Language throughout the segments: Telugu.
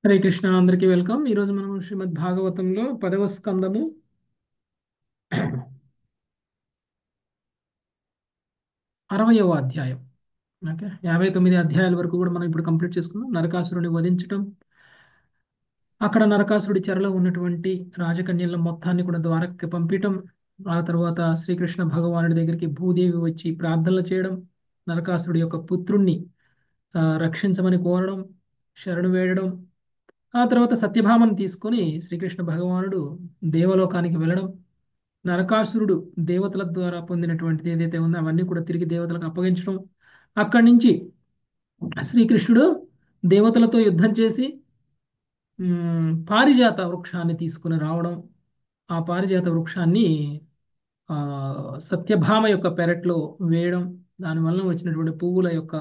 హరే కృష్ణ, అందరికీ వెల్కమ్. ఈరోజు మనం శ్రీమద్ భాగవతంలో 10వ స్కందము 60వ అధ్యాయం. ఓకే, 59 అధ్యాయాల వరకు కూడా మనం ఇప్పుడు కంప్లీట్ చేసుకున్నాం. నరకాసురుని వధించటం, అక్కడ నరకాసురుడి చెరలో ఉన్నటువంటి రాజకన్యల మొత్తాన్ని కూడా ద్వారకకి పంపించటం, ఆ తర్వాత శ్రీకృష్ణ భగవానుడి దగ్గరికి భూదేవి వచ్చి ప్రార్థనలు చేయడం, నరకాసురుడి యొక్క పుత్రుణ్ణి రక్షించమని కోరడం, శరణు వేడడం, ఆ తర్వాత సత్యభామను తీసుకొని శ్రీకృష్ణ భగవానుడు దేవలోకానికి వెళ్ళడం, నరకాసురుడు దేవతల ద్వారా పొందినటువంటిది ఏదైతే ఉందో అవన్నీ కూడా తిరిగి దేవతలకు అప్పగించడం, అక్కడి నుంచి శ్రీకృష్ణుడు దేవతలతో యుద్ధం చేసి పారిజాత వృక్షాన్ని తీసుకుని రావడం, ఆ పారిజాత వృక్షాన్ని ఆ సత్యభామ యొక్క పెరట్లో వేయడం, దానివల్ల వచ్చినటువంటి పువ్వుల యొక్క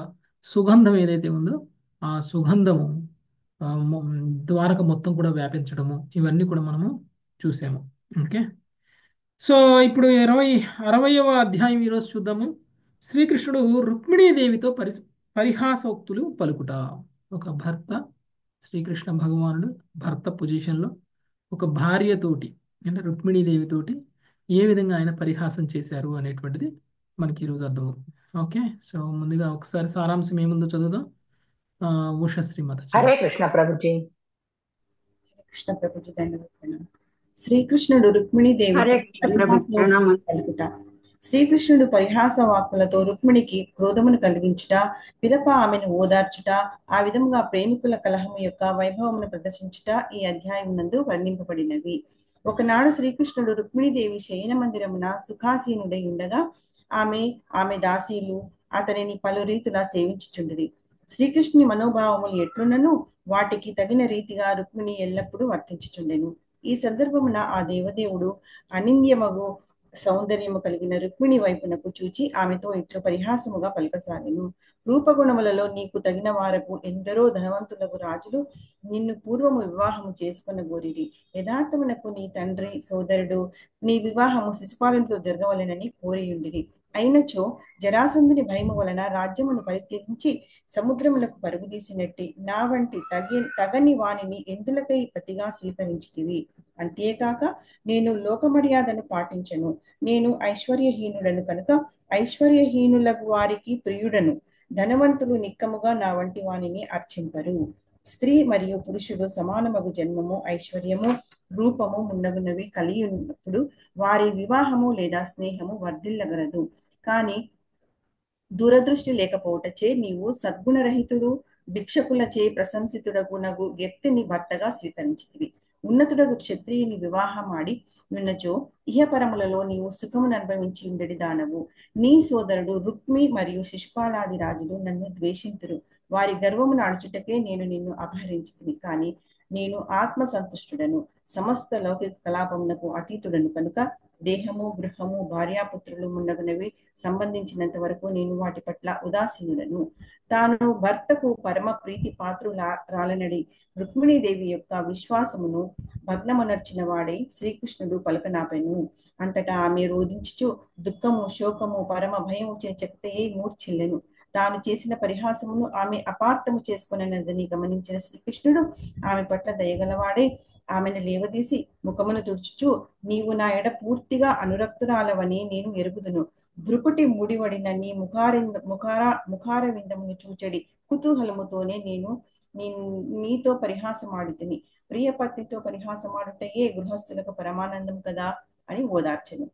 సుగంధం ఏదైతే ఉందో ఆ సుగంధము ఆ, మొ- ద్వారక మొత్తం కూడా వ్యాపించడము, ఇవన్నీ కూడా మనము చూసాము. ఓకే, సో ఇప్పుడు 60వ అధ్యాయం ఈరోజు చూద్దాము. శ్రీకృష్ణుడు రుక్మిణీదేవితో పరిహాసోక్తులు పలుకుట. ఒక భర్త, శ్రీకృష్ణ భగవానుడు భర్త పొజిషన్లో ఒక భార్యతోటి, అంటే రుక్మిణీదేవితోటి ఏ విధంగా ఆయన పరిహాసం చేశారు అనేటువంటిది మనకి ఈరోజు అర్థమవుతుంది. ఓకే, సో ముందుగా ఒకసారి సారాంశం ఏముందో చదువుదాం. ఉషశ్రీ మత హరే కృష్ణ ప్రభుజీ. కృష్ణ ప్రభుజీ దండవత్నం. శ్రీకృష్ణుడు రుక్మిణీదేవితో హరే కృష్ణ ప్రభు, ప్రణామం. పలుకుట. శ్రీకృష్ణుడు పరిహాస వాక్కులతో రుక్మిణికి క్రోధమును కలిగించుట, పిదప ఆమెను ఓదార్చుట, ఆ విధముగా ప్రేమికుల కలహము యొక్క వైభవమును ప్రదర్శించుట ఈ అధ్యాయం నందు వర్ణింపబడినవి. ఒకనాడు శ్రీకృష్ణుడు రుక్మిణీదేవి శయన మందిరమున సుఖాసీనుడై ఉండగా ఆమె దాసీలు అతనిని పలు రీతులా సేవించుచుండిరి. శ్రీకృష్ణుని మనోభావములు ఎట్లున్నను వాటికి తగిన రీతిగా రుక్మిణి ఎల్లప్పుడూ వర్తించుచుండెను. ఈ సందర్భమున ఆ దేవదేవుడు అనింద్యమగు సౌందర్యము కలిగిన రుక్మిణి వైపునకు చూచి ఆమెతో ఇట్లు పరిహాసముగా పలకసాగెను. రూపగుణములలో నీకు తగిన వారకు ఎందరో ధనవంతులకు రాజులు నిన్ను పూర్వము వివాహము చేసుకొనగోరిరి. యథార్థమునకు నీ తండ్రి సోదరుడు నీ వివాహము శిశుపాలనతో జరగవలెనని కోరియుండిరి. అయినచో జరాసంధుని భయము వలన రాజ్యమును పరిత్యజించి సముద్రమునకు పరుగుదీసినట్టి నా వంటి తగని వానిని ఎందులకై పతిగా స్వీకరించితివి. అంతేకాక నేను లోకమర్యాదను పాటించను. నేను ఐశ్వర్యహీనుడను కనుక ఐశ్వర్యహీనులకు వారికి ప్రియుడను. ధనవంతులు నిక్కముగా నా వంటి వానిని అర్చింపరు. స్త్రీ మరియు పురుషుడు సమానమగు జన్మము, ఐశ్వర్యము, రూపము మున్నగునవి కలిగి ఉన్నప్పుడు వారి వివాహము లేదా స్నేహము వర్ధిల్లగలదు. కానీ దూరదృష్టి లేకపోవటచే నీవు సద్గుణరహితుడు భిక్షకులచే ప్రశంసితుడగునగు వ్యక్తిని భర్తగా స్వీకరించితివి. ఉన్నతుడగు క్షత్రియుని వివాహమాడి విన్నచో ఇహపరములలో నీవు సుఖమును అనుభవించి ఉండడి దానవు. నీ సోదరుడు రుక్మి మరియు శిశుపాలాది రాజులు నన్ను ద్వేషింతురు. వారి గర్వమును అణచుటకే నేను నిన్ను అపహరించితిని. కానీ నేను ఆత్మ సంతుష్టుడను, సమస్త లౌకిక కలాపమునకు అతీతుడను కనుక దేహము, గృహము, భార్యాపుత్రులు మున్నగునవి సంబంధించినంత వరకు నేను వాటి పట్ల ఉదాసీనుడను. తాను భర్తకు పరమ ప్రీతి పాత్రురాలనడి రుక్మిణీదేవి యొక్క విశ్వాసమును భగ్నమనర్చిన వాడై శ్రీకృష్ణుడు పలకనాపెను. అంతటా ఆమె రోధించుచు దుఃఖము, శోకము, పరమ భయము చే చెక్తయే మూర్ఛిల్లెను. తాను చేసిన పరిహాసమును ఆమె అపార్థము చేసుకున్నదని గమనించిన శ్రీకృష్ణుడు ఆమె పట్ల దయగలవాడై ఆమెను లేవదీసి ముఖమును తుడుచుచు నీవు నా ఎడ పూర్తిగా అనురక్తురాలవని నేను ఎరుగుదును. భృకుటి ముడివడిన నీ ముఖార విందమును చూచడి కుతూహలముతోనే నేను నీతో పరిహాసమాడుతిని. ప్రియపత్నితో పరిహాసమాడుటయే గృహస్థులకు పరమానందం కదా అని ఓదార్చెను.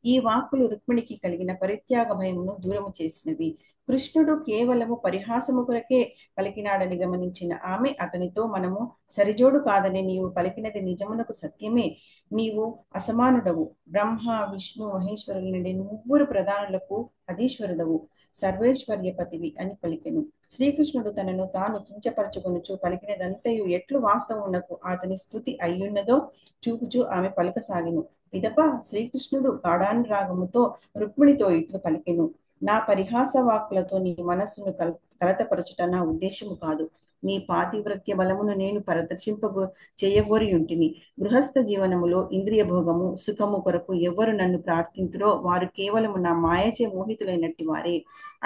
ఈ వాక్కులు రుక్మిణికి కలిగిన పరిత్యాగ భయమును దూరము చేసినవి. కృష్ణుడు కేవలము పరిహాసము కొరకే పలికినాడని గమనించిన ఆమె అతనితో మనము సరిజోడు కాదని నీవు పలికినది నిజమునకు సత్యమే. నీవు అసమానుడవు. బ్రహ్మ, విష్ణు, మహేశ్వరుల నుండి ముగ్గురు ప్రధానులకు అధీశ్వరుడవు, సర్వేశ్వర్యపతివి అని పలికెను. శ్రీకృష్ణుడు తనను తాను కించపరచుకొనుచు పలికినదంతయు ఎట్లు వాస్తవమునకు అతని స్థుతి అయ్యున్నదో చూపుచూ ఆమె పలకసాగెను. పిదప శ్రీకృష్ణుడు గాఢానురాగముతో రుక్మిణితో ఇట్లు పలికెను. నా పరిహాస వాక్కులతో నీ మనస్సును కలతపరచుట నా ఉద్దేశము కాదు. నీ పాతివ్రత్య బలమును నేను చేయగోరి ఉంటిని. గృహస్థ జీవనములో ఇంద్రియ భోగము సుఖము కొరకు ఎవరు నన్ను ప్రార్థింతురో వారు కేవలము నా మాయచే మోహితులైనట్టి వారే.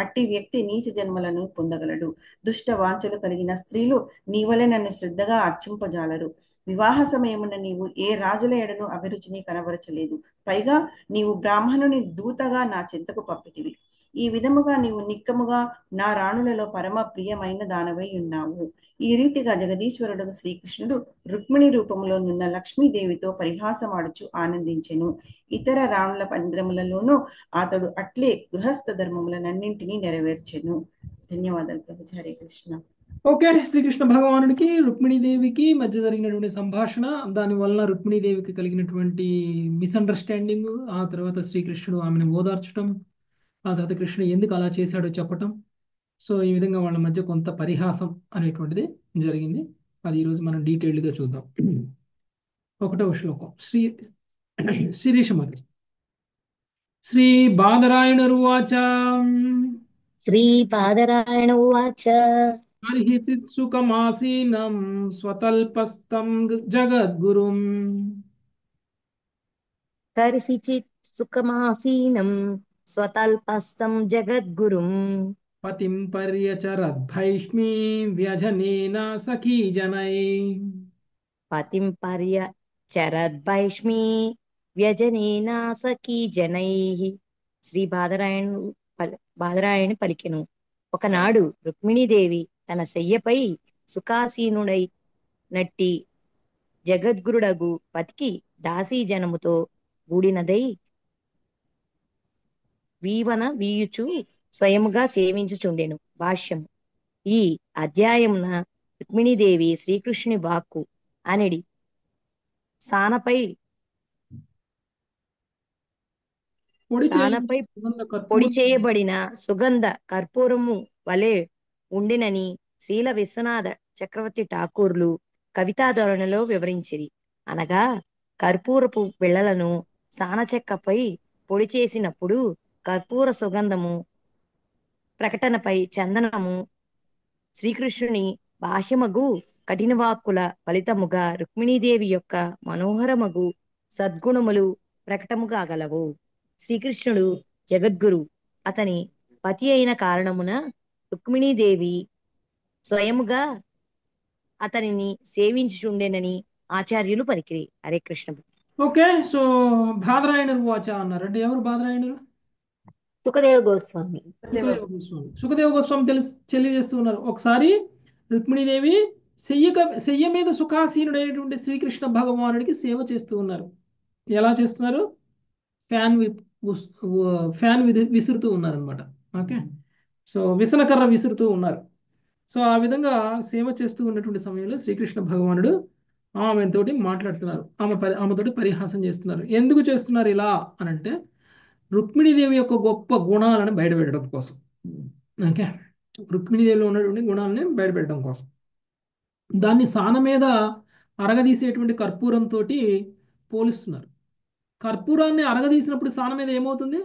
అట్టి వ్యక్తి నీచ జన్మలను పొందగలడు. దుష్ట వాంఛలు కలిగిన స్త్రీలు నీవలే నన్ను శ్రద్ధగా అర్చింపజాలరు. వివాహ సమయమున నీవు ఏ రాజుల ఎడను అభిరుచిని కనబరచలేదు. పైగా నీవు బ్రాహ్మణుని దూతగా నా చెంతకు పంపితివి. ఈ విధముగా నీవు నిక్కముగా నా రాణులలో పరమ ప్రియమైన దానవై ఉన్నావు. ఈ రీతిగా జగదీశ్వరుడు శ్రీకృష్ణుడు రుక్మిణి రూపములో నున్న లక్ష్మీదేవితో పరిహాసమాడుచు ఆనందించెను. ఇతర రాణుల పంద్రములలోనూ అతడు అట్లే గృహస్థ ధర్మములనన్నింటినీ నెరవేర్చెను. ధన్యవాదాలు ప్రభుజీ. హరే కృష్ణ. ఓకే, శ్రీకృష్ణ భగవానుడికి రుక్మిణీదేవికి మధ్య జరిగినటువంటి సంభాషణ, దాని వలన రుక్మిణీదేవికి కలిగినటువంటి మిస్అండర్స్టాండింగ్, ఆ తర్వాత శ్రీకృష్ణుడు ఆమెను ఓదార్చడం, ఆ తర్వాత కృష్ణుడు ఎందుకు అలా చేశాడో చెప్పటం. సో ఈ విధంగా వాళ్ళ మధ్య కొంత పరిహాసం అనేటువంటిది జరిగింది. అది ఈరోజు మనం డీటెయిల్డ్గా చూద్దాం. 1వ శ్లోకం శిరీషమతి. శ్రీ బాదరాయణరువాచ శ్రీపాదరాయణ ఉవాచ హరిహిచిత్ సుఖమాసీనం స్వతల్పస్థం జగద్గురుం తర్హిచిత్ సుఖమాసీనం స్వతల్పస్థం జగద్గురుం పతిం పర్యచరద్భైష్మీ వ్యజనేన సఖీజనై. పతిం పర్యచరద్భైష్మీ వ్యజనేన సఖీజనైః. శ్రీ బాదరాయణి పలికెను. ఒకనాడు రుక్మిణీదేవి తన శయ్యపై సుఖాసీనుడై నట్టి జగద్గురుడగు పతికి దాసీజనముతో కూడినదై వీవన వీయుచు స్వయముగా సేవించుచుండెను. భాష్యము. ఈ అధ్యాయమున రుక్మిణీదేవి శ్రీకృష్ణుని వాక్కు అనిడి సానపై పొడి చేయబడిన సుగంధ కర్పూరము వలె ఉండినని శ్రీల విశ్వనాథ చక్రవర్తి ఠాకూర్లు కవితా ధోరణిలో వివరించిరి. అనగా కర్పూరపు బిళ్ళలను సానచెక్కపై పొడి చేసినప్పుడు కర్పూర సుగంధము ప్రకటనపై చందనము శ్రీకృష్ణుని బాహ్యమగు కఠినవాక్కుల ఫలితముగా రుక్మిణీదేవి యొక్క మనోహరమగు సద్గుణములు ప్రకటముగా గలవు. శ్రీకృష్ణుడు జగద్గురు, అతని పతి అయిన కారణమున రుక్మిణీదేవి స్వయముగా అతనిని సేవించుచుండెనని ఆచార్యులు పలికిరి. హరే కృష్ణ. ఓకే, సో బాదరాయణులు వాచ అన్నారంటే ఎవరు బాదరాయణులు? సుఖదేవ గోస్వామి. సుఖదేవ గోస్వామి తెలియజేస్తూ ఉన్నారు. ఒకసారి రుక్మిణీదేవి శయ్య మీద సుఖాసీనుడైనటువంటి శ్రీకృష్ణ భగవానుడికి సేవ చేస్తూ ఉన్నారు. ఎలా చేస్తున్నారు? ఫ్యాన్ విసురుతూ ఉన్నారనమాట. ఓకే, సో విసనకర్ర విసురుతూ ఉన్నారు. సో ఆ విధంగా సేవ చేస్తూ ఉన్నటువంటి సమయంలో శ్రీకృష్ణ భగవానుడు ఆమెతోటి మాట్లాడుతున్నారు. ఆమెతోటి పరిహాసం చేస్తున్నారు. ఎందుకు చేస్తున్నారు ఇలా అని అంటే రుక్మిణీదేవి యొక్క గొప్ప గుణాలను బయటపెట్టడం కోసం. ఓకే, రుక్మిణీదేవిలో ఉన్నటువంటి గుణాలని బయటపెట్టడం కోసం. దాన్ని సాన మీద అరగదీసేటువంటి కర్పూరంతో పోలిస్తున్నారు. కర్పూరాన్ని అరగదీసినప్పుడు సాన మీద ఏమవుతుంది?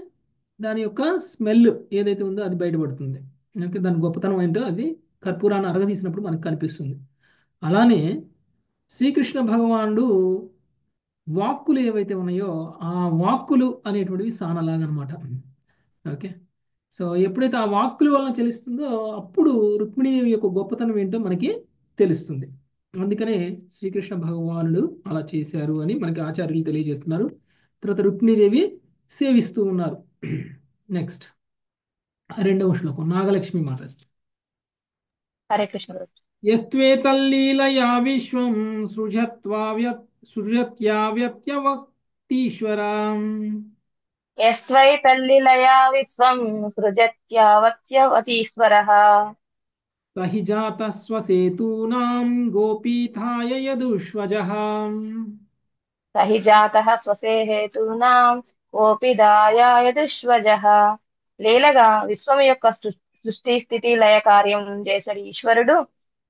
దాని యొక్క స్మెల్ ఏదైతే ఉందో అది బయటపడుతుంది. ఓకే, దాని గొప్పతనం ఏంటో అది కర్పూరాన్ని అరగదీసినప్పుడు మనకు కనిపిస్తుంది. అలానే శ్రీకృష్ణ భగవానుడు వాక్కులు ఏవైతే ఉన్నాయో ఆ వాక్కులు అనేటువంటివి సానలాగనమాట. ఓకే, సో ఎప్పుడైతే ఆ వాక్కుల వలన చెలుస్తుందో అప్పుడు రుక్మిణీదేవి యొక్క గొప్పతనం ఏంటో మనకి తెలుస్తుంది. అందుకనే శ్రీకృష్ణ భగవానుడు అలా చేశారు అని మనకి ఆచార్యులు తెలియజేస్తున్నారు. తర్వాత రుక్మిణీదేవి సేవిస్తూ ఉన్నారు. నెక్స్ట్ 2వ శ్లోకం నాగలక్ష్మి మాత. హరే కృష్ణ. యస్త్వేతల్లీలయా విశ్వం సృజత్యావ్యత్యవక్తీశ్వరం. యస్త్వై తల్లిలయా విశ్వం సృజత్యావత్యవతీశ్వరః. సహి జాత స్వసేతూనాం గోపీథాయ యదుష్వజః. సహి జాతః స్వసేహేతూనాం గోపిదాయ యదుష్వజః. లీలగా విశ్వం యొక్క సృష్టి స్థితి లయ కార్యం చేసడి ఈశ్వరుడు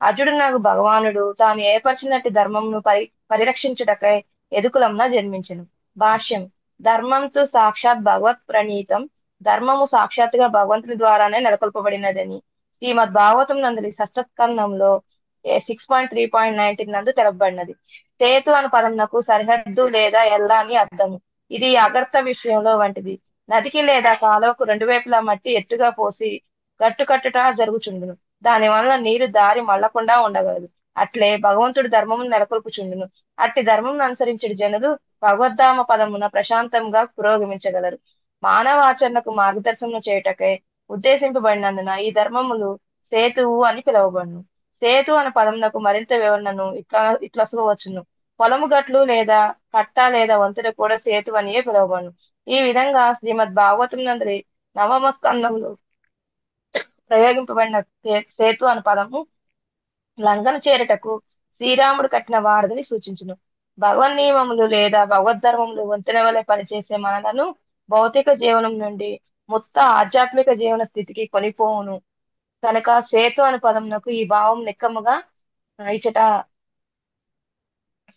అర్జుడు నాకు భగవానుడు తాను ఏర్పరిచినట్టు ధర్మంను పరిరక్షించుటకై ఎదుకులంన జన్మించెను. భాష్యం. ధర్మంతో సాక్షాత్ భగవత్ ప్రణీతం. ధర్మము సాక్షాత్తుగా భగవంతుని ద్వారానే నెలకొల్పబడినదని శ్రీమద్ భాగవతం నందు షష్ఠ స్కందంలో 6.3.19 నందు తెలపబడినది. సేతు అను పదమునకు సరిహద్దు లేదా ఎల్ల అని అర్థము. ఇది అగర్త విషయంలో వంటిది. నదికి లేదా కాలువకు రెండు వైపులా మట్టి ఎత్తుగా పోసి గట్టుకట్టుట జరుగుచుండును. దాని వలన నీరు దారి మళ్లకుండా ఉండగలదు. అట్లే భగవంతుడు ధర్మమును నెలకొల్పుచుండును. అట్టి ధర్మమును అనుసరించిన జనులు భగవద్ధామ పదమున ప్రశాంతంగా పురోగమించగలరు. మానవాచరణకు మార్గదర్శనం చేయుటకై ఉద్దేశింపబడినందున ఈ ధర్మములు సేతువు అని పిలువబడును. సేతు అనే పదమునకు మరింత వివరణను ఇట్లసువచ్చును. పొలము గట్లు లేదా కట్ట లేదా వంతెన కూడా సేతు అనియే పిలువబడును. ఈ విధంగా శ్రీమద్ భాగవతం నందరి నవమ స్కందంలో ప్రయోగింపబడిన సేతు అనే పదము లంఘన చేరుటకు శ్రీరాముడు కట్టిన వారధిని సూచించును. భగవన్ నియమములు లేదా భగవద్ధర్మములు వంతెన వలె పనిచేసే మనలను భౌతిక జీవనం నుండి ముక్త ఆధ్యాత్మిక జీవన స్థితికి కొనిపోవును. కనుక సేతు అనే పదమునకు ఈ భావం నిక్కముగా ఇచ్చట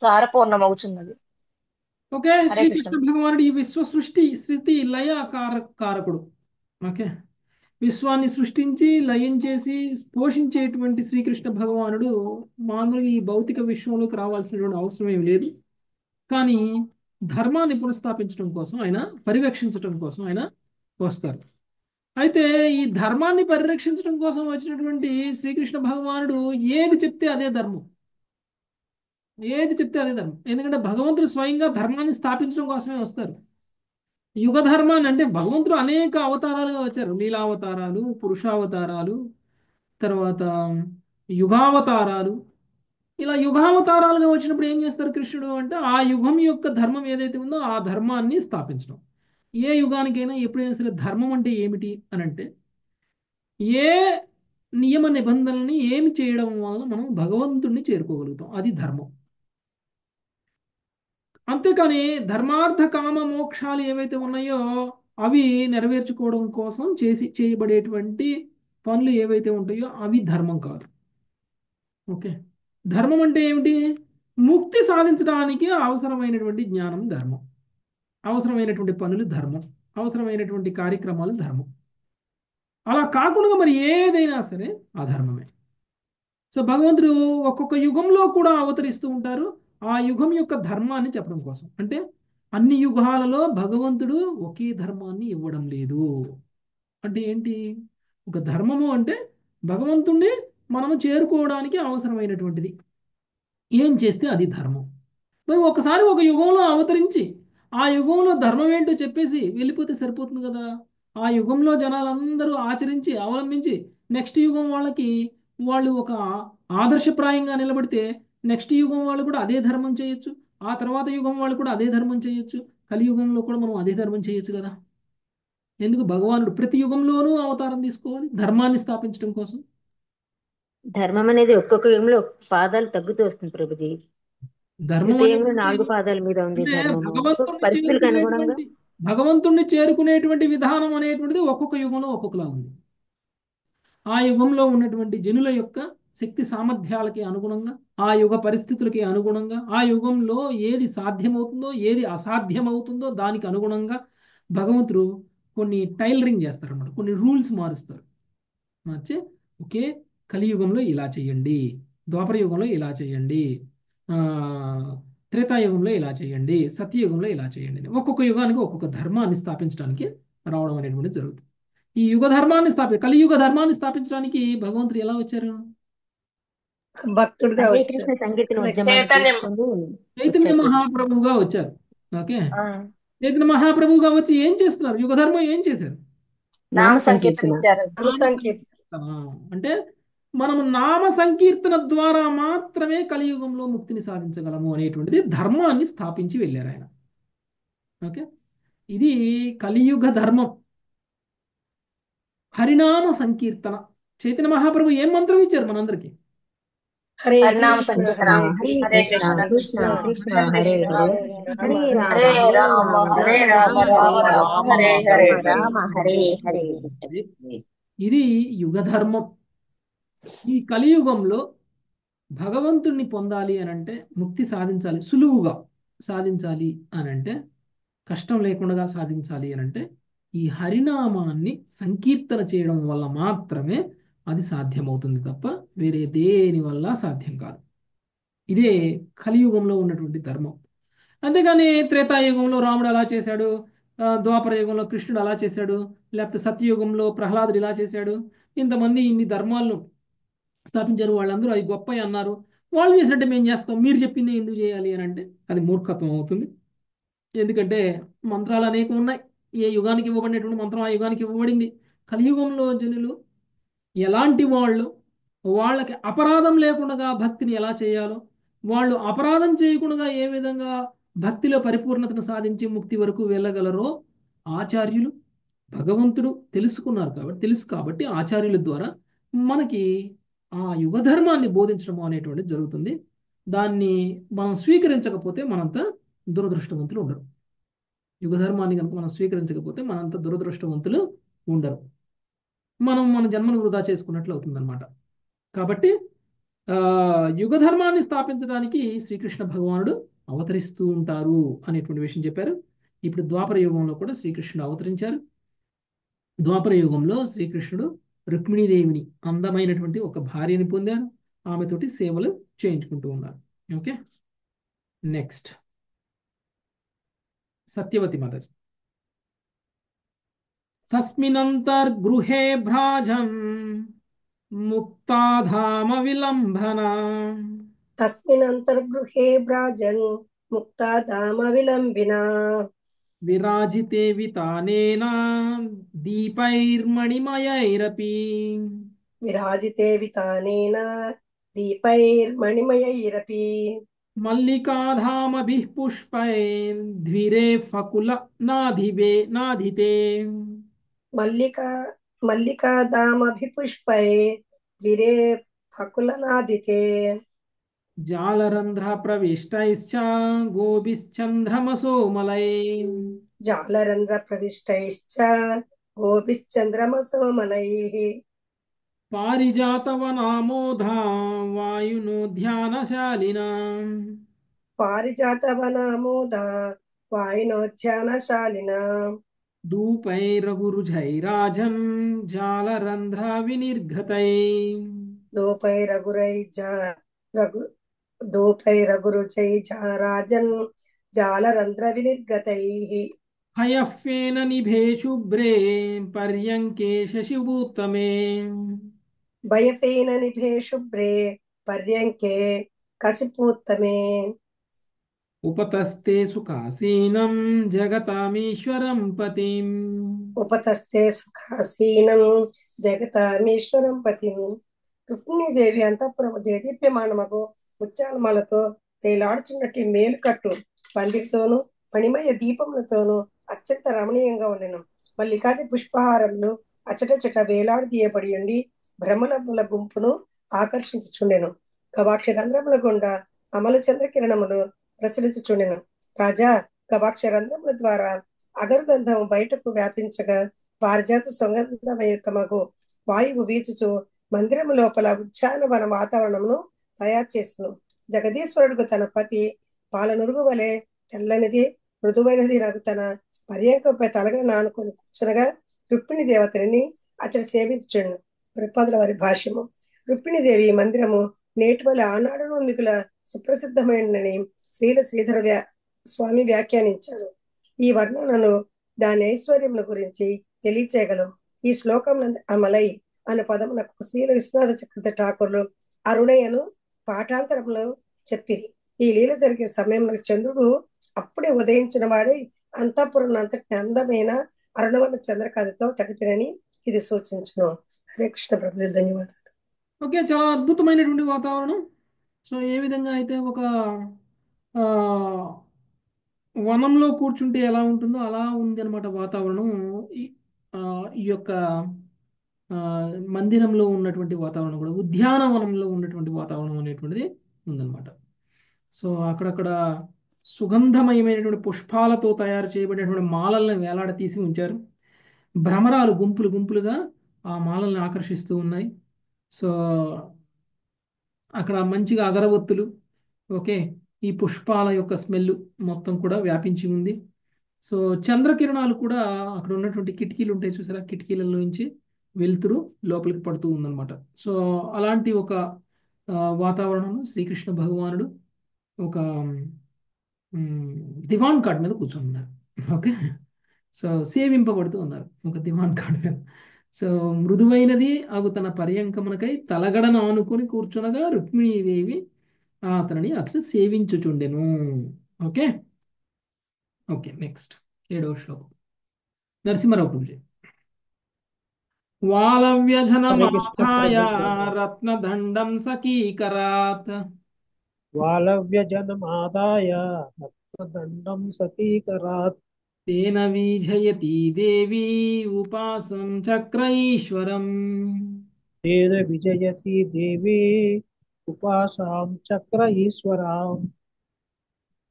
సారపూర్ణమవుతున్నది. ఓకే, హరే కృష్ణ. శ్రీకృష్ణ భగవానుడు ఈ విశ్వ సృష్టి స్థితి లయ కారకుడు. ఓకే, విశ్వాన్ని సృష్టించి లయం చేసి పోషించేటువంటి శ్రీకృష్ణ భగవానుడు మామూలుగా ఈ భౌతిక విశ్వంలోకి రావాల్సినటువంటి అవసరం ఏమి లేదు. కానీ ధర్మాన్ని పునఃస్థాపించడం కోసం ఆయన పరిరక్షించడం కోసం ఆయన వస్తారు. అయితే ఈ ధర్మాన్ని పరిరక్షించడం కోసం వచ్చినటువంటి శ్రీకృష్ణ భగవానుడు ఏది చెప్తే అదే ధర్మం, ఏది చెప్తే అదే ధర్మం. ఎందుకంటే భగవంతుడు స్వయంగా ధర్మాన్ని స్థాపించడం కోసమే వస్తారు. యుగ ధర్మాన్ని అంటే భగవంతుడు అనేక అవతారాలుగా వచ్చారు. లీలావతారాలు, పురుషావతారాలు, తర్వాత యుగావతారాలు. ఇలా యుగావతారాలుగా వచ్చినప్పుడు ఏం చేస్తారు కృష్ణుడు అంటే ఆ యుగం యొక్క ధర్మం ఏదైతే ఉందో ఆ ధర్మాన్ని స్థాపించడం. ఏ యుగానికైనా ఎప్పుడైనా సరే ధర్మం అంటే ఏమిటి అని అంటే ఏ నియమ నిబంధనల్ని ఏమి చేయడం వల్ల మనం భగవంతుడిని చేరుకోగలుగుతాం, అది ధర్మం. అంతేకాని ధర్మార్థ కామ మోక్షాలు ఏవైతే ఉన్నాయో అవి నెరవేర్చుకోవడం కోసం చేయబడేటువంటి పనులు ఏవైతే ఉంటాయో అవి ధర్మం కాదు. ఓకే, ధర్మం అంటే ఏమిటి? ముక్తి సాధించడానికి అవసరమైనటువంటి జ్ఞానం ధర్మం, అవసరమైనటువంటి పనులు ధర్మం, అవసరమైనటువంటి కార్యక్రమాలు ధర్మం. అలా కాకుండా మరి ఏదైనా సరే అధర్మమే. సో భగవంతుడు ఒక్కొక్క యుగంలో కూడా అవతరిస్తూ ఉంటారు ఆ యుగం యొక్క ధర్మాన్ని చెప్పడం కోసం. అంటే అన్ని యుగాలలో భగవంతుడు ఒకే ధర్మాన్ని ఇవ్వడం లేదు. అంటే ఏంటి? ఒక ధర్మము అంటే భగవంతుణ్ణి మనము చేరుకోవడానికి అవసరమైనటువంటిది. ఏం చేస్తే అది ధర్మం. మరి ఒకసారి ఒక యుగంలో అవతరించి ఆ యుగంలో ధర్మం ఏంటో చెప్పేసి వెళ్ళిపోతే సరిపోతుంది కదా. ఆ యుగంలో జనాలందరూ ఆచరించి అవలంబించి నెక్స్ట్ యుగం వాళ్ళకి వాళ్ళు ఒక ఆదర్శప్రాయంగా నిలబడితే నెక్స్ట్ యుగం వాళ్ళు కూడా అదే ధర్మం చేయొచ్చు, ఆ తర్వాత యుగం వాళ్ళు కూడా అదే ధర్మం చేయొచ్చు, కలియుగంలో కూడా మనం అదే ధర్మం చేయొచ్చు కదా. ఎందుకు భగవానుడు ప్రతి యుగంలోనూ అవతారం తీసుకోవాలి ధర్మాన్ని స్థాపించడం కోసం? ధర్మం అనేది ఒక్కొక్క యుగంలో పాదాలు తగ్గుతూ వస్తుంది ప్రభుజీ. ధర్మం యుగంలో 4 పాదాల మీద ఉంది అంటే ధర్మము. పరిస్థితులకు అనుగుణంగా భగవంతుణ్ణి చేరుకునేటువంటి విధానం అనేటువంటిది ఒక్కొక్క యుగంలో ఒక్కొక్కలా ఉంది. ఆ యుగంలో ఉన్నటువంటి జనుల యొక్క శక్తి సామర్థ్యాలకి అనుగుణంగా, ఆ యుగ పరిస్థితులకి అనుగుణంగా, ఆ యుగంలో ఏది సాధ్యమవుతుందో ఏది అసాధ్యమవుతుందో దానికి అనుగుణంగా భగవంతుడు కొన్ని టైలరింగ్ చేస్తారన్నమాట, కొన్ని రూల్స్ మారుస్తారు. మార్చి ఓకే కలియుగంలో ఇలా చేయండి, ద్వాపర యుగంలో ఇలా చేయండి, త్రేతాయుగంలో ఇలా చేయండి, సత్యయుగంలో ఇలా చేయండి. ఒక్కొక్క యుగానికి ఒక్కొక్క ధర్మాన్ని స్థాపించడానికి రావడం అనేటువంటిది జరుగుతుంది. ఈ యుగ ధర్మాన్ని కలియుగ ధర్మాన్ని స్థాపించడానికి భగవంతుడు ఎలా వచ్చారు? భక్తుడిగా హరే వచ్చారు. కృష్ణ సంగీత ఉద్యమాన్ని చైతన్యం. తీసుకొని చైతన్య వచ్చారు. మహాప్రభువుగా వచ్చారు. ఓకే, ఆ, చైతన్య మహాప్రభువుగా వచ్చి ఏం చేస్తున్నారు? యుగ ధర్మం ఏం చేశారు? నామ నామ సంకీర్తన సంకీర్తన. ఇచ్చారు. అంటే మనము నామ సంకీర్తన ద్వారా మాత్రమే కలియుగంలో ముక్తిని సాధించగలము అనేటువంటిది ధర్మాన్ని స్థాపించి వెళ్ళారు ఆయన. ఓకే, ఇది కలియుగ ధర్మం. హరినామ సంకీర్తన. చైతన్య మహాప్రభు ఏం మంత్రం ఇచ్చారు మనందరికి? హరే హరినామ కృష్ణ సంకీర్తన. హరే హరే కృష్ణ కృష్ణ కృష్ణ కృష్ణ హరే హరే హరే హరే రామ హరే రామ రామ రామ హరే హరే. రామ హరే హరే. ఇది యుగ ధర్మం. ఈ కలియుగంలో భగవంతుణ్ణి పొందాలి అని అంటే, ముక్తి సాధించాలి, సులువుగా సాధించాలి అని అంటే, కష్టం లేకుండా సాధించాలి అని అంటే ఈ హరినామాన్ని సంకీర్తన చేయడం వల్ల మాత్రమే అది సాధ్యమవుతుంది తప్ప వేరే దేని వల్ల సాధ్యం కాదు. ఇదే కలియుగంలో ఉన్నటువంటి ధర్మం. అంతేగాని త్రేతాయుగంలో రాముడు అలా చేశాడు, ద్వాపర యుగంలో కృష్ణుడు అలా చేశాడు, లేకపోతే సత్యయుగంలో ప్రహ్లాదుడు ఇలా చేశాడు, ఇంతమంది ఇన్ని ధర్మాలను స్థాపించారు, వాళ్ళందరూ అది గొప్ప అన్నారు, వాళ్ళు చేసినట్టే మేము చేస్తాం, మీరు చెప్పింది ఎందుకు చేయాలి అని అంటే అది మూర్ఖత్వం అవుతుంది. ఎందుకంటే మంత్రాలు అనేకం ఉన్నాయి. ఏ యుగానికి ఇవ్వబడినటువంటి మంత్రం ఆ యుగానికి ఇవ్వబడింది. కలియుగంలో జనులు ఎలాంటి వాళ్ళు, వాళ్ళకి అపరాధం లేకుండా భక్తిని ఎలా చేయాలో, వాళ్ళు అపరాధం చేయకుండా ఏ విధంగా భక్తిలో పరిపూర్ణతను సాధించి ముక్తి వరకు వెళ్ళగలరో ఆచార్యులు భగవంతుడు తెలుసుకున్నారు కాబట్టి ఆచార్యుల ద్వారా మనకి ఆ యుగ ధర్మాన్ని బోధించడం అనేటువంటిది జరుగుతుంది. దాన్ని మనం స్వీకరించకపోతే మనంత దురదృష్టవంతులు ఉండరు. యుగ ధర్మాన్ని కనుక మనం స్వీకరించకపోతే మనంత దురదృష్టవంతులు ఉండరు. మనం మన జన్మను వృధా చేసుకున్నట్లు అవుతుందన్నమాట. కాబట్టి యుగ ధర్మాన్ని స్థాపించడానికి శ్రీకృష్ణ భగవానుడు అవతరిస్తూ ఉంటారు అనేటువంటి విషయం చెప్పారు. ఇప్పుడు ద్వాపర యుగంలో కూడా శ్రీకృష్ణుడు అవతరించారు. ద్వాపర యుగంలో శ్రీకృష్ణుడు రుక్మిణీదేవిని అందమైనటువంటి ఒక భార్యని పొందారు. ఆమెతోటి సేవలు చేయించుకుంటూ ఉన్నారు. Okay, next Satyavati Mataji. తస్మినంతర్గృహే భ్రాజన్ ముక్తాధామ విలంబన తస్మినంతర్గృహే భ్రాజన్ ముక్తాధామ విలంబినా విరాజితే వితానేన దీపైర్మణిమయైరపి విరాజితే వితానేన దీపైర్మణిమయైరపి మల్లికాధామభిః పుష్పైర్ద్విరే ఫకుల నాధితే మల్లికాదామభిపుష్పై ద్విరే ఫకులనాదితే జాలరంధ్ర ప్రవిష్టైశ్చ గోభిశ్చంద్రమసోమలై జాలరంధ్ర ప్రవిష్టైశ్చ గోపిశ్చంద్రమసోమలైః పారిజాతవనామోధా వాయునోధ్యానశాలినా పారిజాతవనామోదా వాయునోధ్యానశాలినా ధూపైరగురుజైరాజన్ జాలరంధ్ర వినిర్ఘతై దూపైరగురుచై రాజన్ జాలరంధ్ర వినిర్గతైః హయఫేన నిభే శుభ్రే పర్యంకే శశిభూత్తమే భయఫేన నిభే శుభ్రే పర్యంకే కసిపూత్తమే ఉపతస్తే సుఖాసీనం జగతామీశ్వరం పతిం ఉపతస్తే సుఖాసీనం జగతామీశ్వరం పతిం. రుక్మిణీదేవి అంతఃపురము దేదీప్యమానమగు ముత్యాలమాలతో తేలాడుచున్నట్టి మేలుకట్టు పందిరితోనూ మణిమయ దీపములతోనూ అత్యంత రమణీయంగా ఉండెను. మల్లికాది పుష్పహారములు అచటచట వేలాడి తీయబడి ఉండి భ్రమలముల గుంపును ఆకర్షించుచుండెను. గవాక్ష రంధ్రముల గుండా అమల చంద్రకిరణములు ప్రసరించుచుండెను. రాజా గవాక్ష రంధ్రముల ద్వారా అగరుగంధము బయటకు వ్యాపించగా పారిజాత సుగంధమయుతమగు వాయువు వీచుచు మందిరము లోపల ఉద్యానవన వాతావరణమును తయారు చేసెను. జగదీశ్వరుడుకు తన పతి పాలనురుగు వలె తెల్లనిది మృదువైనది నాకు తన పర్యంకంపై తలగడ నానుకొని కూర్చునగా రుక్మిణి దేవతని అతడు సేవించుచుండు. ప్రపదుల వారి భాష్యము. రుక్మిణీదేవి మందిరము నేటి వల్ల ఆనాడును మిగుల సుప్రసిద్ధమైనని శ్రీధర స్వామి వ్యాఖ్యానించారు. ఈ వర్ణనను దాని ఐశ్వర్యముల గురించి తెలియచేయగలవు. ఈ శ్లోకంలో అమలై అనే పదమునకు శ్రీల విశ్వనాథ చక్రవర్తి ఠాకూర్లు అరుణయ్యను పాఠాంతరంలో చెప్పిరి. ఈ లీల జరిగే సమయంలో చంద్రుడు అప్పుడే ఉదయించిన వాడై అంతఃపురం అంతటి అందమైన అరుణవర్ణ చంద్రకాంతితో తడిపినని ఇది సూచించును. హరే కృష్ణ ప్రభు, ధన్యవాదాలు. ఓకే, చాలా అద్భుతమైనటువంటి వాతావరణం. సో ఏ విధంగా అయితే ఒక వనంలో కూర్చుంటే ఎలా ఉంటుందో అలా ఉంది అనమాట వాతావరణం. ఈ యొక్క మందిరంలో ఉన్నటువంటి వాతావరణం కూడా ఉద్యానవనంలో ఉన్నటువంటి వాతావరణం అనేటువంటిది ఉందన్నమాట. సో అక్కడక్కడ సుగంధమయమైనటువంటి పుష్పాలతో తయారు చేయబడినటువంటి మాలల్ని వేలాడతీసి ఉంచారు. భ్రమరాలు గుంపులు గుంపులుగా ఆ మాలల్ని ఆకర్షిస్తూ ఉన్నాయి. సో అక్కడ మంచిగా అగరవత్తులు, ఓకే, ఈ పుష్పాల యొక్క స్మెల్ మొత్తం కూడా వ్యాపించి ఉంది. సో చంద్రకిరణాలు కూడా అక్కడ ఉన్నటువంటి కిటికీలు ఉంటాయి చూసారా, కిటికీలలో నుంచి వెలుతురు లోపలికి పడుతూ ఉందన్నమాట. సో అలాంటి ఒక వాతావరణంలో శ్రీకృష్ణ భగవానుడు ఒక మ్, దివాన్ కాట్ మీద కూర్చొని ఉన్నారు. ఓకే. సో సేవింపబడుతూ ఉన్నారు ఒక దివాన్ కాట్ మీద. సో మృదువైనది అగు తన పర్యంకమునకై తలగడను ఆనుకొని కూర్చునగా రుక్మిణీదేవి అతడు సేవించుచుండెను. ఓకే. ఓకే, నెక్స్ట్ 7వ శ్లోకం. నరసింహరావు ప్రభుజీ. హరే కృష్ణ వాలవ్యజనమాధాయ ప్రభు. రత్నదండం సకీకరాత్ వాలవ్యజనమాదాయ రత్నదండం సతీకరాత్ తేన వీజయతి దేవీ ఉపాసం చక్రైశ్వరం. తేన విజయతి దేవి ఉపాసాం చక్ర ఈశ్వరాం.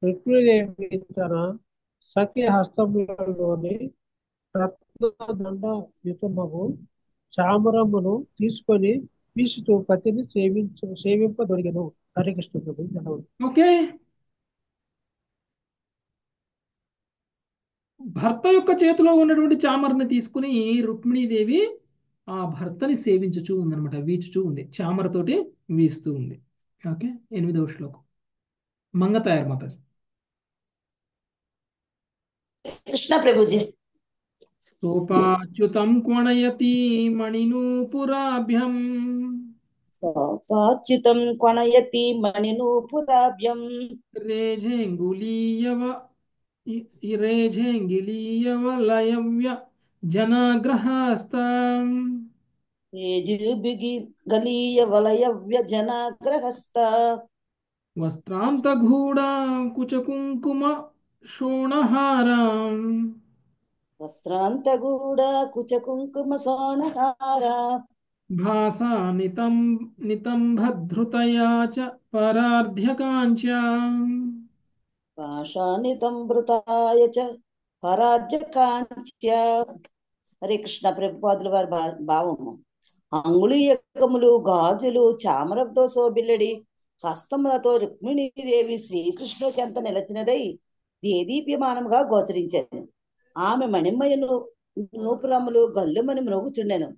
రుక్మిణీదేవి తన సఖి హస్తములలోని రత్నదండ యుతమగు చామరమును తీసుకొని వీసుతూ పతిని సేవింపదొరిగెను. హరే కృష్ణ ప్రభు. ధన్యవాదాలు. ఓకే. భర్త యొక్క చేతిలో ఉన్నటువంటి చామరని తీసుకుని రుక్మిణీదేవి ఆ భర్తని సేవించుచూ ఉందన్నమాట. వీచుచూ ఉంది, చామరతోటి వీస్తూ ఉంది. ఓకే. 8వ శ్లోకం. మంగతాయర్ మాతాజీ. కృష్ణ ప్రభుజీ. సోపాచ్యుతం కొణయతి మణినూపురాభ్యం సాచ్యుతం కొణయతి మణినూపురాభ్యం రేఝేంగిలీయవలయవ్య జనాగ్రహస్థం గలీయ వలయ వ్యజనాగ్రహస్థ వస్త్రాంతగూఢా కుచకుంకుమ శోణహారం వస్త్రాంతగూఢ కుచకుంకుమ సోణహార భాసా నితంభధృతయా చ పరార్ధ్యకాంచ్యాం. పాషానితంభృతాయ చ పరార్జకాంచ్య. హరే కృష్ణ. ప్రభుపాదుల వారి భావము. అంగుళీయకములు, గాజులు, చామరంతో శోభిల్లడి హస్తములతో రుక్మిణీదేవి శ్రీకృష్ణు చెంత నిలచినదై దేదీప్యమానముగా గోచరించాను. ఆమె మణిమయను నూపురములు గల్లుమని మ్రోగుచుండెను.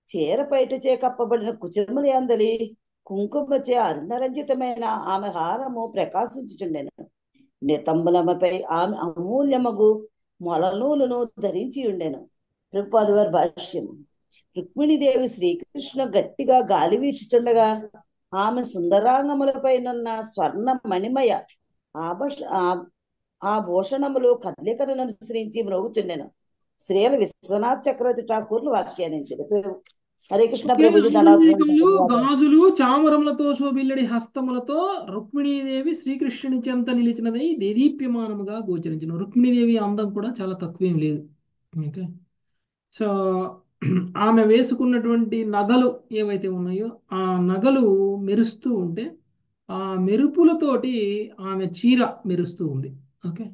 చీర పైటచే కప్పబడిన కుచముల అందలి కుంకుమచే అరుణరంజితమైన ఆమె హారము ప్రకాశించుచుండెను. నితంబులమపై ఆమె అమూల్యమగు మొలనూలును ధరించి ఉండెను. ప్రభుపాద వారి భాష్యం. రుక్మిణీదేవి శ్రీకృష్ణ గట్టిగా గాలి వీచుచుండగా ఆమె సుందరాంగములపైనున్న స్వర్ణ మణిమయ ఆభూషణములు కదలికలను అనుసరించి మ్రోగుచుండెను. శ్రీల విశ్వనాథ్ చక్రవర్తి ఠాకూర్లు వ్యాఖ్యానించారు. హరే కృష్ణ ప్రభుజీ. గాజులు, చామరములతో శోభిల్లడి హస్తములతో రుక్మిణీదేవి శ్రీకృష్ణుని చెంత నిలిచినదై దేదీప్యమానముగా గోచరించను. రుక్మిణీదేవి అందం కూడా చాలా తక్కువేం లేదు. ఓకే. సో ఆమె వేసుకున్నటువంటి నగలు ఏవైతే ఉన్నాయో ఆ నగలు మెరుస్తూ ఉంటే ఆ మెరుపులతోటి ఆమె చీర మెరుస్తూ ఉంది. ఓకే.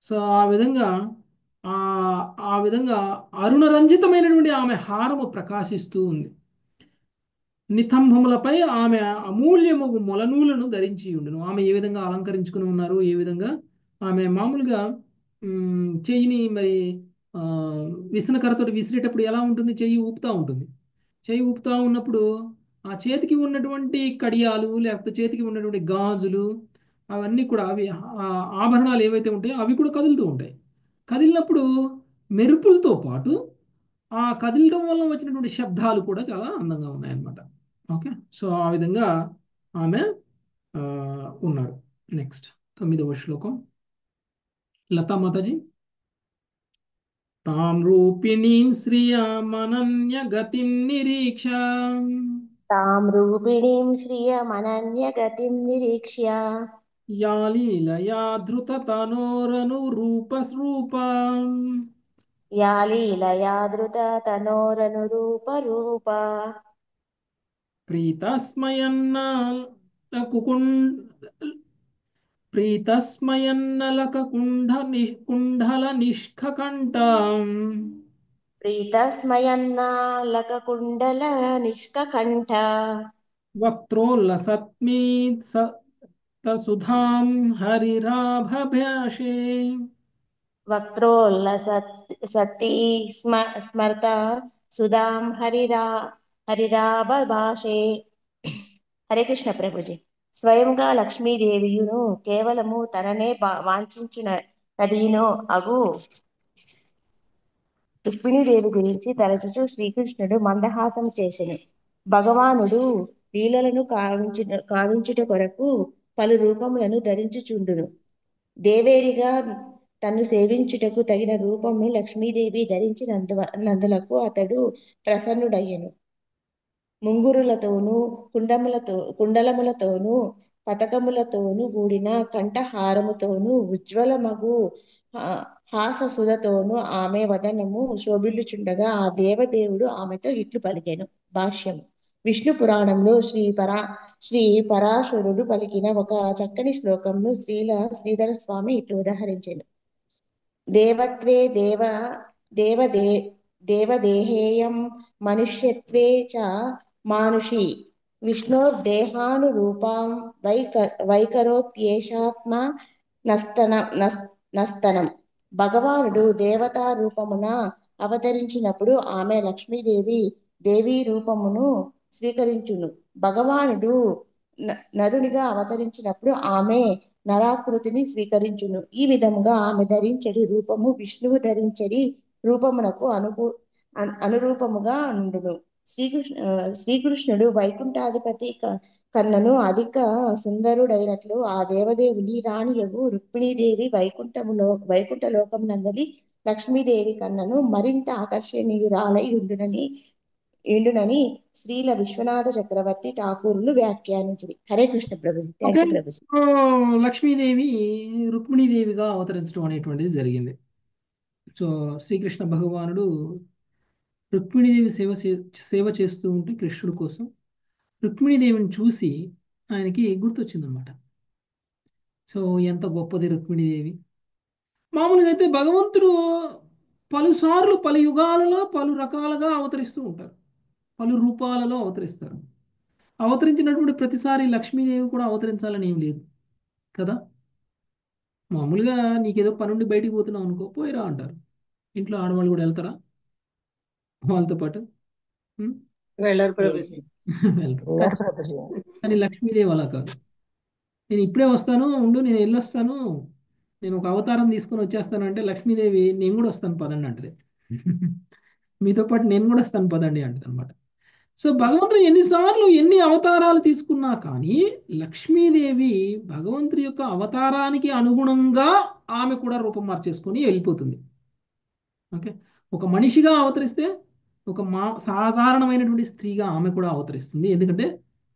సో ఆ విధంగా అరుణరంజితమైనటువంటి ఆమె హారము ప్రకాశిస్తూ ఉంది. నితంభములపై ఆమె అమూల్యము మొలనూలను ధరించి ఉండును. ఆమె ఏ విధంగా అలంకరించుకుని ఉన్నారు, ఏ విధంగా ఆమె మామూలుగా చెయ్యిని మరి విసనకరతోటి విసిరేటప్పుడు ఎలా ఉంటుంది, చెయ్యి ఊపుతూ ఉంటుంది. చెయ్యి ఊపుతూ ఉన్నప్పుడు ఆ చేతికి ఉన్నటువంటి కడియాలు లేకపోతే చేతికి ఉన్నటువంటి గాజులు అవన్నీ కూడా అవి ఆభరణాలు ఏవైతే ఉంటాయో అవి కూడా కదులుతూ ఉంటాయి. కదిలినప్పుడు మెరుపులతో పాటు ఆ కదిలడం వల్ల వచ్చినటువంటి శబ్దాలు కూడా చాలా అందంగా ఉన్నాయన్నమాట. ఓకే. సో ఆ విధంగా ఆమె ఉన్నారు. నెక్స్ట్ 9వ శ్లోకం. లతా మాతాజీ. తాం రూపిణీం శ్రియమనన్య గతిం నిరీక్ష తాం రూపిణీం శ్రియమనన్య గతిం నిరీక్ష్య యా లీలయా ధృతతనోరనురూపస్రూపాం యా లీలయా ధృత తనోరనురూప రూప ప్రీతస్మయన్నలకుండల నిష్కంఠం ప్రీతస్మయన్నాలకకుండల నిష్కంఠ వక్త్రోల్లసత్మీత్ సుధాం హరిరాభభాషే వక్త్రోల్లసతి స్మర్త సుధాం హరిరాభాషే. హరే కృష్ణ ప్రభుజీ. స్వయంగా లక్ష్మీదేవియును కేవలము తననే వాంఛించునదియును అగు రుక్మిణీదేవి గురించి తలచుచు శ్రీకృష్ణుడు మందహాసం చేసెను. భగవానుడు లీలలను కావించుట కొరకు పలు రూపములను ధరించుచుండును. దేవేరిగా తన్ను సేవించుటకు తగిన రూపమును లక్ష్మీదేవి ధరించినందులకు అతడు ప్రసన్నుడయ్యను. ముంగురులతోనూ కుండలములతోనూ పతకములతోనూ కూడిన కంఠహారముతోనూ ఉజ్వలమగు హాససుధతోనూ ఆమె వదనము శోభిల్లుచుండగా ఆ దేవదేవుడు ఆమెతో ఇట్లు పలికెను. భాష్యము. విష్ణు పురాణంలో శ్రీ పరాశరుడు పలికిన ఒక చక్కని శ్లోకంను శ్రీధర స్వామి ఇట్లు ఉదహరించెను. దేవత్వే దేవదేహేయం మనుష్యత్వే చ మానుషి విష్ణోర్దేహానురూపం వైకరోత్యేషాత్మ నస్తనం. భగవానుడు దేవతా రూపమున అవతరించినప్పుడు ఆమె లక్ష్మీదేవి దేవీ రూపమును స్వీకరించును. భగవానుడు నరునిగా అవతరించినప్పుడు ఆమె నరాకృతిని స్వీకరించును. ఈ విధముగా ఆమె ధరించడి రూపము విష్ణువు ధరించడి రూపమునకు అనురూపముగా నుండును. శ్రీకృష్ణుడు వైకుంఠాధిపతి కన్నను అధిక సుందరుడైనట్లు ఆ దేవదేవుని రాణియగు రుక్మిణీదేవి వైకుంఠ లోకమునందలి లక్ష్మీదేవి కన్నను మరింత ఆకర్షణీయురాలై ఉండునని శ్రీల విశ్వనాథ చక్రవర్తి ఠాకూరులు వ్యాఖ్యానించింది. హరే కృష్ణ ప్రభుజీ. Thank you Prabhuji. లక్ష్మీదేవి రుక్మిణీదేవిగా అవతరించడం అనేటువంటిది జరిగింది. సో శ్రీకృష్ణ భగవానుడు రుక్మిణీదేవి సేవ చేస్తూ ఉంటే కృష్ణుడి కోసం రుక్మిణీదేవిని చూసి ఆయనకి గుర్తొచ్చిందనమాట. సో ఎంత గొప్పది రుక్మిణీదేవి. మామూలుగా అయితే భగవంతుడు పలుసార్లు పలు యుగాలలో పలు రకాలుగా అవతరిస్తూ ఉంటారు, పలు రూపాలలో అవతరిస్తారు. అవతరించినటువంటి ప్రతిసారి లక్ష్మీదేవి కూడా అవతరించాలని ఏం లేదు కదా. మామూలుగా నీకేదో పనుండి బయటికి పోతున్నావు అనుకో, పోయిరా అంటారు. ఇంట్లో ఆడవాళ్ళు కూడా వెళ్తారా వాళ్ళతో పాటు? వెళ్ళరు ప్రభుజీ. వెళ్ళరు. కానీ లక్ష్మీదేవి అలా కాదు. నేను ఇప్పుడే వస్తాను ఉండు, నేను వెళ్ళొస్తాను, నేను ఒక అవతారం తీసుకొని వచ్చేస్తాను అంటే లక్ష్మీదేవి నేను కూడా వస్తాను పదండి అంటది. మీతో పాటు నేను కూడా వస్తాను పదండి అంటది అనమాట. సో భగవంతుడు ఎన్నిసార్లు ఎన్ని అవతారాలు తీసుకున్నా కానీ లక్ష్మీదేవి భగవంతుడి యొక్క అవతారానికి అనుగుణంగా ఆమె కూడా రూపం మార్చేసుకొని వెళ్ళిపోతుంది. ఓకే, ఒక మనిషిగా అవతరిస్తే ఒక సాధారణమైనటువంటి స్త్రీగా ఆమె కూడా అవతరిస్తుంది, ఎందుకంటే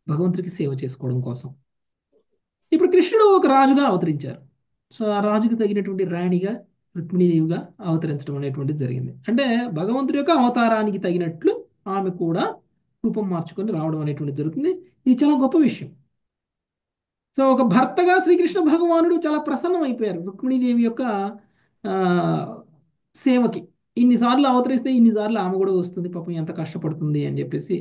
భగవంతుడికి సేవ చేసుకోవడం కోసం. ఇప్పుడు కృష్ణుడు ఒక రాజుగా అవతరించారు. సో ఆ రాజుకి తగినటువంటి రాణిగా రుక్మిణీదేవిగా అవతరించడం అనేటువంటిది జరిగింది. అంటే భగవంతుడి యొక్క అవతారానికి తగినట్లు ఆమె కూడా రూపం మార్చుకొని రావడం అనేటువంటిది జరుగుతుంది. ఇది చాలా గొప్ప విషయం. సో ఒక భర్తగా శ్రీకృష్ణ భగవానుడు చాలా ప్రసన్నం అయిపోయారు రుక్మిణీదేవి యొక్క సేవకి. ఇన్నిసార్లు అవతరిస్తే ఇన్నిసార్లు ఆమె కూడా వస్తుంది, పాపం ఎంత కష్టపడుతుంది అని చెప్పేసి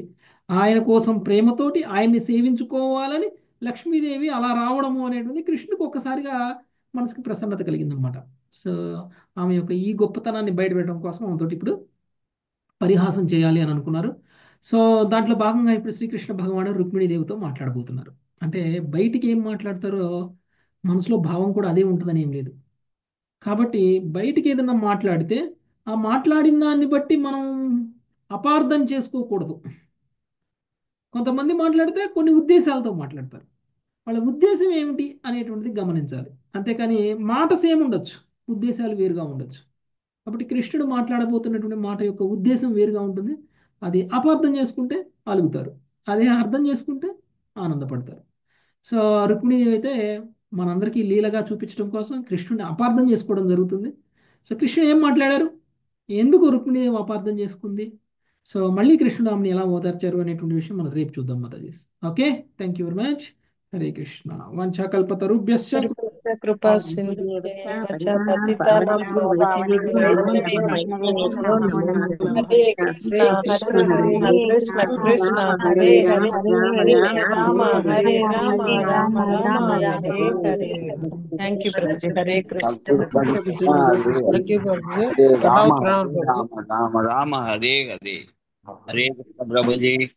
ఆయన కోసం ప్రేమతోటి ఆయన్ని సేవించుకోవాలని లక్ష్మీదేవి అలా రావడము అనేటువంటి కృష్ణుడికి ఒక్కసారిగా మనసుకి ప్రసన్నత కలిగిందనమాట. సో ఆమె యొక్క ఈ గొప్పతనాన్ని బయటపెట్టడం కోసం ఆమెతోటి ఇప్పుడు పరిహాసం చేయాలి అని అనుకున్నారు. సో దాంట్లో భాగంగా ఇప్పుడు శ్రీకృష్ణ భగవానుడు రుక్మిణీదేవితో మాట్లాడబోతున్నారు. అంటే బయటికి ఏం మాట్లాడతారో మనసులో భావం కూడా అదే ఉంటుందని ఏం లేదు. కాబట్టి బయటికి ఏదైనా మాట్లాడితే ఆ మాట్లాడిన దాన్ని బట్టి మనం అపార్థం చేసుకోకూడదు. కొంతమంది మాట్లాడితే కొన్ని ఉద్దేశాలతో మాట్లాడతారు, వాళ్ళ ఉద్దేశం ఏమిటి అనేటువంటిది గమనించాలి. అంతేకాని మాట సేమ్ ఉండొచ్చు, ఉద్దేశాలు వేరుగా ఉండొచ్చు. కాబట్టి కృష్ణుడు మాట్లాడబోతున్నటువంటి మాట యొక్క ఉద్దేశం వేరుగా ఉంటుంది. అది అపార్థం చేసుకుంటే అలుగుతారు, అదే అర్థం చేసుకుంటే ఆనందపడతారు. సో రుక్మిణీదేవి అయితే మనందరికీ లీలగా చూపించడం కోసం కృష్ణుడిని అపార్థం చేసుకోవడం జరుగుతుంది. సో కృష్ణుడు ఏం మాట్లాడారు, ఎందుకు రుక్మిణీదేవి అపార్థం చేసుకుంది, సో మళ్ళీ కృష్ణుడు ఆమెను ఎలా ఓదార్చారు అనేటువంటి విషయం మనం రేపు చూద్దాం మాతాజీ. Okay, thank you very much. Hare Krishna. వంచాకల్పతరుభ్యశ్చ కృపా సింధు హరే కృష్ణ కృష్ణ హరే హరే హరే రామ హరే రామ రామ రామ హరే హరే. థ్యాంక్ యూ ప్రభుజీ. Hare Krishna. Thank you Prabhuji. Rama Rama Hare Hare. Hare Krishna Prabhu ji.